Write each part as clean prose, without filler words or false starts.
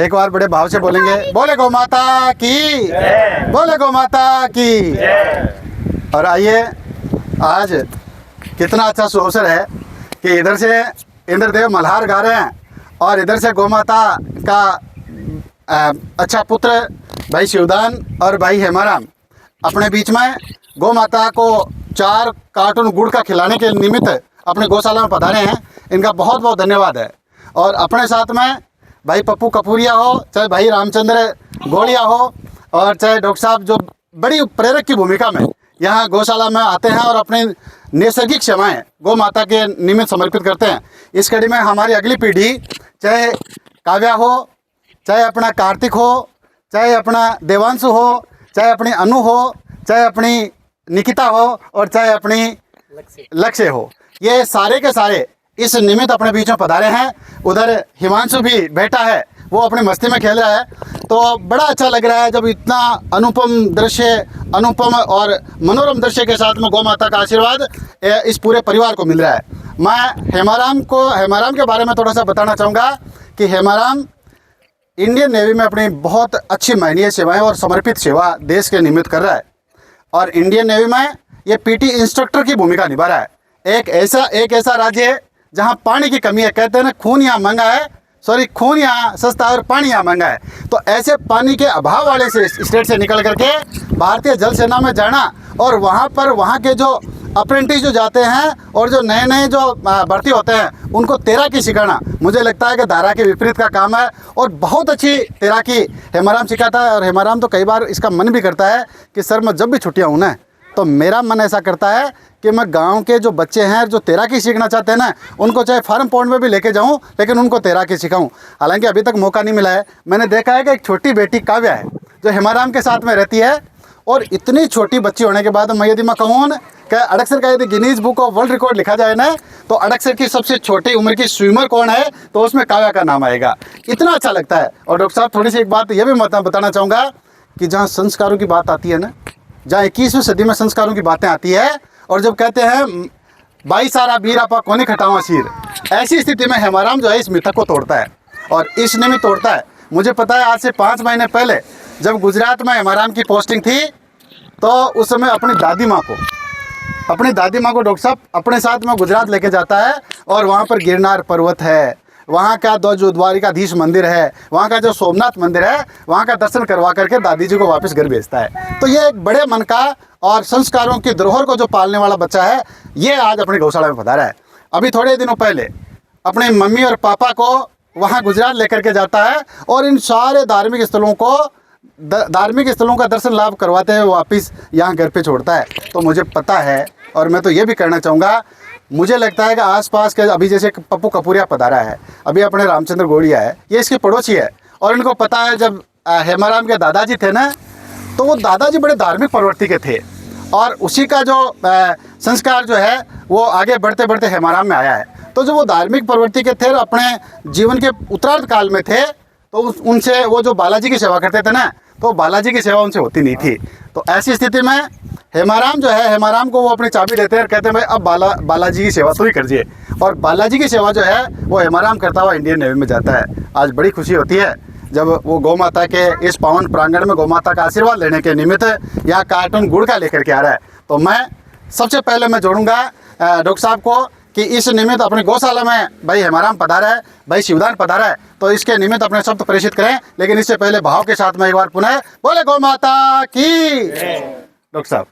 एक बार बड़े भाव से बोलेंगे, बोले गौ माता की, बोले गौ माता की। और आइए, आज कितना अच्छा अवसर है कि इधर से इंद्रदेव मल्हार गा रहे हैं और इधर से गौ माता का अच्छा पुत्र भाई शिवदान और भाई हेमाराम अपने बीच में गौ माता को 4 कार्टून गुड़ का खिलाने के निमित्त अपने गौशाला में पधारे हैं। इनका बहुत बहुत धन्यवाद है। और अपने साथ में भाई पप्पू कपूरिया हो, चाहे भाई रामचंद्र गोड़िया हो, और चाहे डॉक्टर साहब जो बड़ी प्रेरक की भूमिका में यहाँ गौशाला में आते हैं और अपने नैसर्गिक सेवाएं गौ माता के निमित्त समर्पित करते हैं। इस कड़ी में हमारी अगली पीढ़ी, चाहे काव्या हो, चाहे अपना कार्तिक हो, चाहे अपना देवांशु हो, चाहे अपनी अनु हो, चाहे अपनी निकिता हो, और चाहे अपनी लक्ष्य हो, ये सारे के सारे इस निमित्त अपने बीच में पधारे हैं। उधर हिमांशु भी बैठा है, वो अपनी मस्ती में खेल रहा है। तो बड़ा अच्छा लग रहा है जब इतना अनुपम दृश्य, अनुपम और मनोरम दृश्य के साथ में गौ माता का आशीर्वाद इस पूरे परिवार को मिल रहा है। मैं हेमाराम के बारे में थोड़ा सा बताना चाहूँगा कि हेमाराम इंडियन नेवी में अपनी बहुत अच्छी माननीय सेवाएं और समर्पित सेवा देश के निमित्त कर रहा है। और इंडियन नेवी में ये पीटी इंस्ट्रक्टर की भूमिका निभा रहा है। एक ऐसा राज्य है जहां पानी की कमी है। कहते हैं ना, खून यहाँ महंगा है, खून यहाँ सस्ता है और पानी यहाँ महंगा है। तो ऐसे पानी के अभाव वाले से स्टेट से निकल करके भारतीय जल सेना में जाना और वहाँ पर वहाँ के जो अप्रेंटिस जो जाते हैं और जो नए नए जो भर्ती होते हैं उनको तैराकी सिखाना, मुझे लगता है कि धारा के विपरीत का काम है। और बहुत अच्छी तैराकी हेमाराम सिखाता है। और हेमाराम तो कई बार इसका मन भी करता है कि सर मैं जब भी छुट्टियाँ हूँ ना, तो मेरा मन ऐसा करता है कि मैं गांव के जो बच्चे हैं जो तैराकी सीखना चाहते हैं ना, उनको चाहे फार्म पॉन्ड में भी लेके जाऊं, लेकिन उनको तैराकी सिखाऊं। हालांकि अभी तक मौका नहीं मिला है। मैंने देखा है कि एक छोटी बेटी काव्या है जो हेमाराम के साथ में रहती है, और इतनी छोटी बच्ची होने के बाद यदि मैं कहूँ कि अडक्सर का यदि Guinness book of world record लिखा जाए ना, तो अडक्सर की सबसे छोटी उम्र की स्विमर कौन है, तो उसमें काव्या का नाम आएगा। इतना अच्छा लगता है। और डॉक्टर साहब, थोड़ी सी एक बात यह भी बताना चाहूँगा कि जहाँ संस्कारों की बात आती है ना, जहाँ 21वीं सदी में संस्कारों की बातें आती है, और जब कहते हैं बाई सारा बीर आपा कोनी खटावा सीर, ऐसी स्थिति में हेमाराम जो है इस मिथक को तोड़ता है और इस निमित्त तोड़ता है। मुझे पता है आज से 5 महीने पहले जब गुजरात में हेमाराम की पोस्टिंग थी, तो उस समय अपनी दादी माँ को डॉक्टर साहब अपने साथ में गुजरात लेके जाता है। और वहाँ पर गिरनार पर्वत है, वहाँ का जो द्वारिकाधीश मंदिर है, वहाँ का जो सोमनाथ मंदिर है, वहाँ का दर्शन करवा करके दादी जी को वापस घर भेजता है। तो ये एक बड़े मन का और संस्कारों की धरोहर को जो पालने वाला बच्चा है, ये आज अपनी गौशाला में पधारा है। अभी थोड़े दिनों पहले अपने मम्मी और पापा को वहाँ गुजरात लेकर के जाता है और इन सारे धार्मिक स्थलों का दर्शन लाभ करवाते हुए वापस यहाँ घर पे छोड़ता है। तो मुझे पता है, और मैं तो ये भी कहना चाहूँगा, मुझे लगता है कि आसपास के अभी जैसे पप्पू कपूरिया पधारा है, अभी अपने रामचंद्र गोड़िया है, ये इसके पड़ोसी है। और इनको पता है जब हेमाराम के दादाजी थे ना, तो वो दादाजी बड़े धार्मिक प्रवृत्ति के थे, और उसी का जो संस्कार जो है वो आगे बढ़ते बढ़ते हेमाराम में आया है। तो जो वो धार्मिक प्रवृत्ति के थे और अपने जीवन के उत्तरार्ध काल में थे, तो उनसे वो जो बालाजी की सेवा करते थे ना, तो बालाजी की सेवा उनसे होती नहीं थी। तो ऐसी स्थिति में हेमाराम जो है, हेमाराम को वो अपनी चाबी देते हैं और कहते हैं भाई अब बालाजी की सेवा तो ही करिए। और बालाजी की सेवा जो है वो हेमाराम करता हुआ इंडियन नेवी में जाता है। आज बड़ी खुशी होती है जब वो गौ माता के इस पावन प्रांगण में गौ माता का आशीर्वाद लेने के निमित्त यहाँ कार्टून गुड़ का लेकर के आ रहा है। तो मैं सबसे पहले मैं जोड़ूंगा डॉक्टर साहब को कि इस निमित्त अपनी गौशाला में भाई हेमाराम पधारा है, भाई शिवदान पधारा है, तो इसके निमित्त अपने शब्द प्रेषित करें। लेकिन इससे पहले भाव के साथ में एक बार पुनः बोले गौ माता की। डॉक्टर साहब,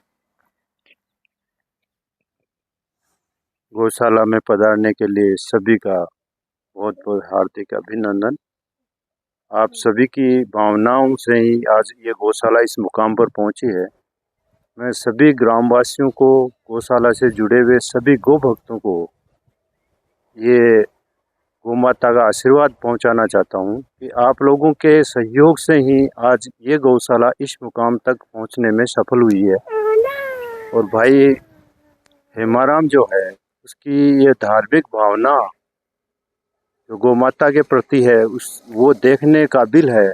गौशाला में पधारने के लिए सभी का बहुत बहुत हार्दिक अभिनंदन। आप सभी की भावनाओं से ही आज ये गौशाला इस मुकाम पर पहुंची है। मैं सभी ग्रामवासियों को, गौशाला से जुड़े हुए सभी गौ भक्तों को ये गौ माता का आशीर्वाद पहुंचाना चाहता हूं कि आप लोगों के सहयोग से ही आज ये गौशाला इस मुकाम तक पहुंचने में सफल हुई है। और भाई हेमाराम जो है, उसकी ये धार्मिक भावना जो गौ माता के प्रति है वो देखने काबिल है।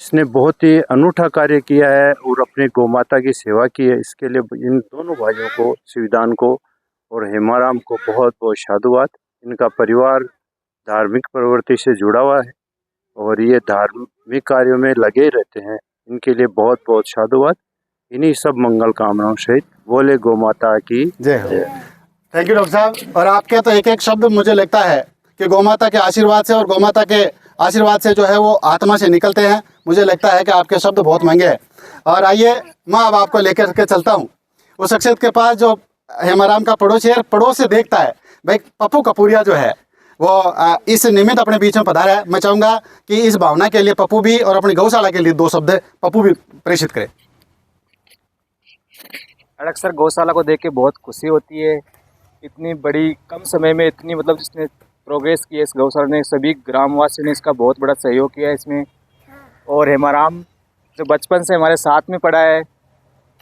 इसने बहुत ही अनूठा कार्य किया है और अपने गौ माता की सेवा की है। इसके लिए इन दोनों भाइयों को, शिवदान को और हेमाराम को बहुत बहुत साधुवाद। इनका परिवार धार्मिक प्रवृत्ति से जुड़ा हुआ है और ये धार्मिक कार्यों में लगे रहते हैं, इनके लिए बहुत बहुत साधुवाद। इन्हीं सब मंगल कामनाओं सहित बोले गौ माता की जय हो। थैंक यू डॉक्टर साहब। और आपके तो एक एक शब्द मुझे लगता है कि गौ माता के आशीर्वाद से और गौ माता के आशीर्वाद से जो है वो आत्मा से निकलते हैं। मुझे लगता है कि आपके शब्द बहुत महंगे हैं। और आइए मैं अब आपको लेकर के चलता हूँ उस शख्सियत के पास जो हेमाराम का पड़ोसी है, पड़ोस से देखता है। भाई पप्पू कपूरिया जो है वो इस निमित्त अपने बीच में पधारा है। मैं चाहूँगा कि इस भावना के लिए पप्पू भी और अपनी गौशाला के लिए 2 शब्द पप्पू भी प्रेषित करे। अक्सर गौशाला को देख के बहुत खुशी होती है। इतनी बड़ी कम समय में इतनी मतलब जिसने प्रोग्रेस की है इस गौशाला ने, सभी ग्रामवासियों ने इसका बहुत बड़ा सहयोग किया है इसमें। और हेमाराम जो बचपन से हमारे साथ में पढ़ा है,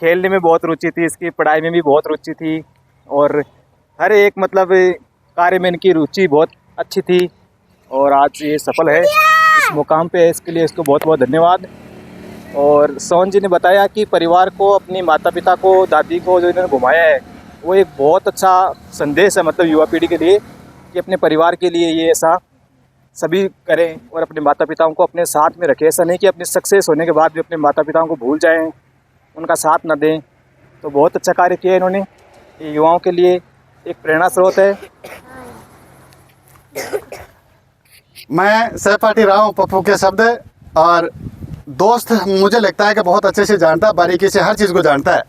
खेलने में बहुत रुचि थी इसकी, पढ़ाई में भी बहुत रुचि थी और हर एक मतलब कार्य में इनकी रुचि बहुत अच्छी थी और आज ये सफल है, इस मुकाम पे है। इसके लिए इसको बहुत बहुत धन्यवाद। और सोहन जी ने बताया कि परिवार को, अपनी माता पिता को, दादी को जो इन्होंने घुमाया है वो एक बहुत अच्छा संदेश है, मतलब युवा पीढ़ी के लिए कि अपने परिवार के लिए ये ऐसा सभी करें और अपने माता पिताओं को अपने साथ में रखें। ऐसा नहीं कि अपने सक्सेस होने के बाद भी अपने माता पिताओं को भूल जाएं, उनका साथ न दें। तो बहुत अच्छा कार्य किया इन्होंने, ये युवाओं के लिए एक प्रेरणा स्रोत है। मैं सहपाठी रहा हूँ पप्पू के शब्द और दोस्त मुझे लगता है कि बहुत अच्छे से जानता है, बारीकी से हर चीज़ को जानता है।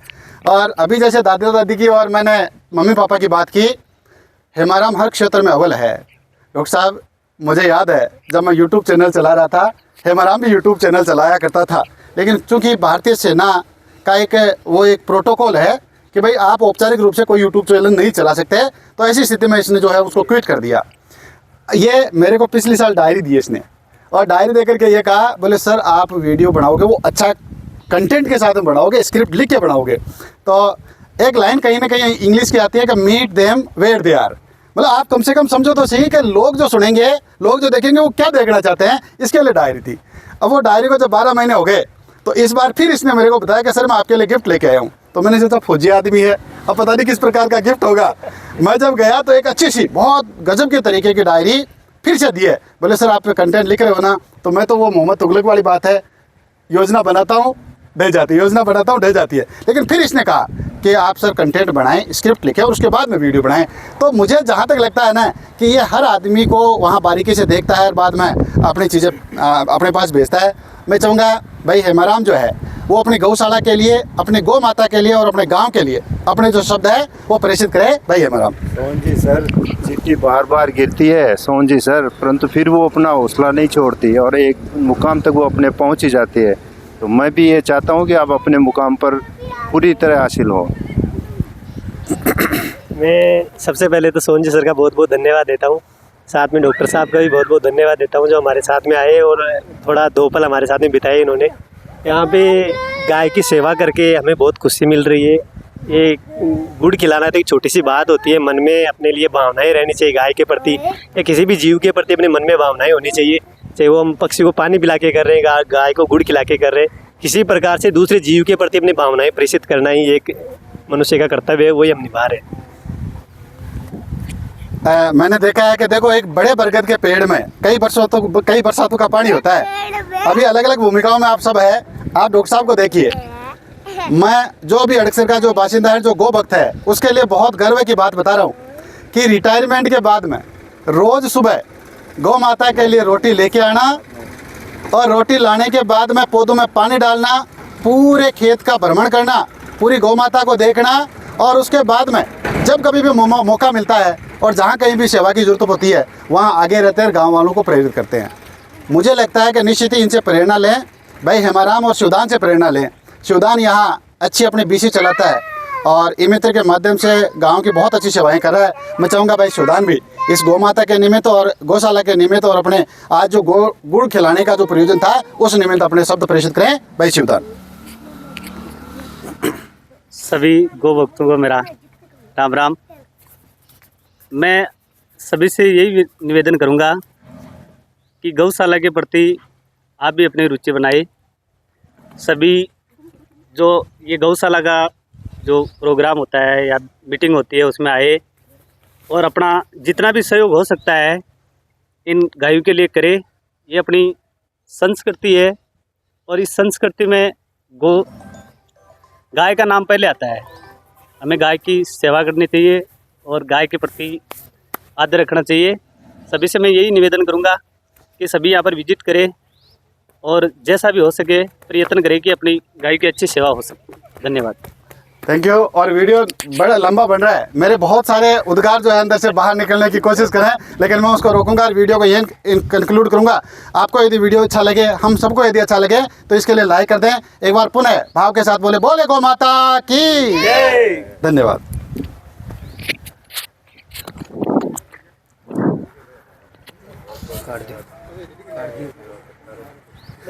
और अभी जैसे दादा दादी की और मैंने मम्मी पापा की बात की, हेमाराम हर क्षेत्र में अव्वल है। डॉक्टर साहब मुझे याद है जब मैं यूट्यूब चैनल चला रहा था, हेमाराम भी यूट्यूब चैनल चलाया करता था, लेकिन चूँकि भारतीय सेना का एक प्रोटोकॉल है कि भाई आप औपचारिक रूप से कोई यूट्यूब चैनल नहीं चला सकते, तो ऐसी स्थिति में इसने जो है उसको क्विट कर दिया। ये मेरे को पिछले साल डायरी दी इसने और डायरी दे करके ये कहा, बोले सर आप वीडियो बनाओगे वो अच्छा कंटेंट के साथ में बनाओगे, स्क्रिप्ट लिख के बनाओगे। तो एक लाइन कहीं ना कहीं इंग्लिश की आती है कि meet them where they are, मतलब आप कम से कम समझो तो सही कि लोग जो सुनेंगे, लोग जो देखेंगे वो क्या देखना चाहते हैं, इसके लिए डायरी थी। अब वो डायरी को जब 12 महीने हो गए तो इस बार फिर इसने मेरे को बताया कि सर मैं आपके लिए गिफ्ट लेके आया हूँ। तो मैंने सोचा फौजी आदमी है, अब पता नहीं किस प्रकार का गिफ्ट होगा। मैं जब गया तो एक अच्छी सी बहुत गजब के तरीके की डायरी फिर से दी है। बोले सर आप कंटेंट लिख रहे हो ना, तो मैं तो वो मोहम्मद तुगलक वाली बात है, योजना बनाता हूँ ढह जाती है, योजना बनाता हूँ ढह जाती है। लेकिन फिर इसने कहा कि आप सर कंटेंट बनाएं, स्क्रिप्ट लिखें और उसके बाद में वीडियो बनाएं। तो मुझे जहाँ तक लगता है ना कि ये हर आदमी को वहाँ बारीकी से देखता है और बाद में अपनी चीज़ें अपने पास भेजता है। मैं चाहूँगा भाई हेमाराम जो है वो अपनी गौशाला के लिए, अपनी गौ माता के लिए और अपने गांव के लिए अपने जो शब्द है वो प्रेषित करे। भाई हेमाराम। सोहन जी सर, चिट्ठी बार बार गिरती है सोहन जी सर, परंतु फिर वो अपना हौसला नहीं छोड़ती और एक मुकाम तक वो अपने पहुंच ही जाती है। तो मैं भी ये चाहता हूं कि आप अपने मुकाम पर पूरी तरह हासिल हो। मैं सबसे पहले तो सोहन जी सर का बहुत बहुत धन्यवाद देता हूँ, साथ में डॉक्टर साहब का भी बहुत बहुत धन्यवाद देता हूँ जो हमारे साथ में आए और थोड़ा 2 पल हमारे साथ में बिताए इन्होंने। यहाँ पे गाय की सेवा करके हमें बहुत खुशी मिल रही है। ये गुड़ खिलाना तो एक छोटी सी बात होती है, मन में अपने लिए भावनाएं रहनी चाहिए गाय के प्रति या किसी भी जीव के प्रति अपने मन में भावनाएं होनी चाहिए। चाहे वो हम पक्षी को पानी पिला के कर रहे हैं, गाय को गुड़ खिला के कर रहे हैं, किसी प्रकार से दूसरे जीव के प्रति अपनी भावनाएं प्रेषित करना ही एक मनुष्य का कर्तव्य है, वही हम निभा रहे हैं। मैंने देखा है कि देखो एक बड़े बरगद के पेड़ में कई बरसातों का पानी होता है। अभी अलग अलग भूमिकाओं में आप सब है। आप डॉक्टर साहब को देखिए, मैं जो भी अड़कसर का जो बाशिंदा है, जो गो भक्त है, उसके लिए बहुत गर्व की बात बता रहा हूँ कि रिटायरमेंट के बाद में रोज़ सुबह गौ माता के लिए रोटी लेके आना और रोटी लाने के बाद में पौधों में पानी डालना, पूरे खेत का भ्रमण करना, पूरी गौ माता को देखना और उसके बाद में जब कभी भी मौका मिलता है और जहाँ कहीं भी सेवा की जरूरत होती है वहाँ आगे रहते हैं, गाँव वालों को प्रेरित करते हैं। मुझे लगता है कि निश्चित ही इनसे प्रेरणा लें, भाई हेमाराम और शिवदान से प्रेरणा लें। शिवदान यहाँ अच्छी अपनी बीसी चलाता है और ई-मित्र के माध्यम से गांव की बहुत अच्छी सेवाएं कर रहा है। मैं चाहूँगा भाई शिवदान भी इस गौ माता के निमित्त और गौशाला के निमित्त और अपने आज जो गुड़ खिलाने का जो प्रयोजन था उस निमित्त अपने शब्द प्रेषित करें। भाई शिवदान। सभी गौ भक्तों को मेरा राम राम। मैं सभी से यही निवेदन करूंगा कि गौशाला के प्रति आप भी अपनी रुचि बनाए। सभी जो ये गौशाला का जो प्रोग्राम होता है या मीटिंग होती है उसमें आए और अपना जितना भी सहयोग हो सकता है इन गायों के लिए करे। ये अपनी संस्कृति है और इस संस्कृति में गाय का नाम पहले आता है। हमें गाय की सेवा करनी चाहिए और गाय के प्रति आदर रखना चाहिए। सभी से मैं यही निवेदन करूंगा कि सभी यहाँ पर विजिट करें और जैसा भी हो सके प्रयत्न करें कि अपनी गाय की अच्छी सेवा हो सके। धन्यवाद। Thank you. और वीडियो बड़ा लंबा बन रहा है, मेरे बहुत सारे उद्गार जो है अंदर से बाहर निकलने की कोशिश करें, लेकिन मैं उसको रोकूंगा और वीडियो को यही कंक्लूड करूंगा। आपको यदि वीडियो अच्छा लगे, हम सबको यदि अच्छा लगे, तो इसके लिए लाइक कर दें। एक बार पुनः भाव के साथ बोले बोले गौ माता की जय। धन्यवाद। काट दिया।